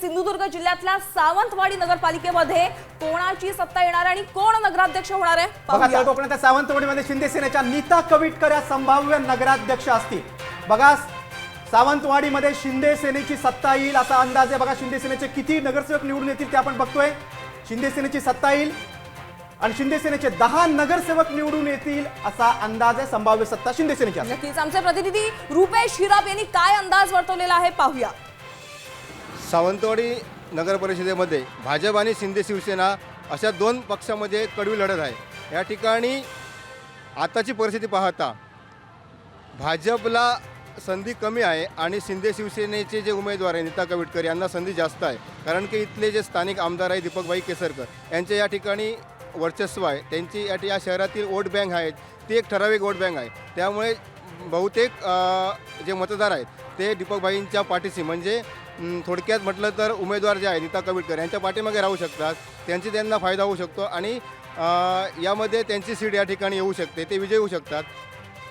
सिंधुदुर्ग जिल्ह्यातल्या सावंतवाडी नगरपालिकेमध्ये कोणाची सत्ता येणार आणि कोण नगराध्यक्ष होणार आहे बघा, कोकणाच्या सावंतवाडीमध्ये शिंदे सेनेच्या नीता कविटकर या संभाव्य नगराध्यक्ष असतील। बघा, सावंतवाडीमध्ये शिंदे सेनेची सत्ता येईल असा अंदाज आहे। बघा, शिंदे सेनेचे किती नगरसेवक निवडून येतील ते आपण बघतोय। शिंदे सेनेची सत्ता येईल आणि शिंदे सेनेचे 10 नगरसेवक निवडून येतील असा अंदाज आहे। संभाव्य सत्ता शिंदे सेनेची असेल। नक्कीच आमचे प्रतिनिधी रुपेश हिराब यांनी काय अंदाज वर्तवलेला आहे पाहूया। सावंतवाडी नगर परिषदेमध्ये भाजप आणि शिंदे शिवसेना अशा दोन पक्षामध्ये कडवी लढत आहे। या ठिकाणी आताची परिस्थिती पाहता भाजपला संधी कमी आहे आणि शिंदे शिवसेनेचे जे उमेदवार आहे नीता कविटकर यांना संधी जास्त आहे। कारण की इथले जे स्थानिक आमदार आहे दीपकभाई केसरकर यांचे या ठिकाणी वर्चस्व आहे। त्यांची या शहरातील वोट बँक आहेत ती एक ठराविक वोट बँक आहे। त्यामुळे बहुतेक जे मतदार आहेत ते दीपकभाईंच्या पाठीशी म्हणजे थोडक्यात म्हटलं तर उमेदवार जे आहे नीता कविटकर यांच्या पाठीमागे राहू शकतात। त्यांना फायदा होऊ शकतो आणि यामध्ये त्यांची सीट या ठिकाणी येऊ शकते, ते विजयी होऊ शकतात।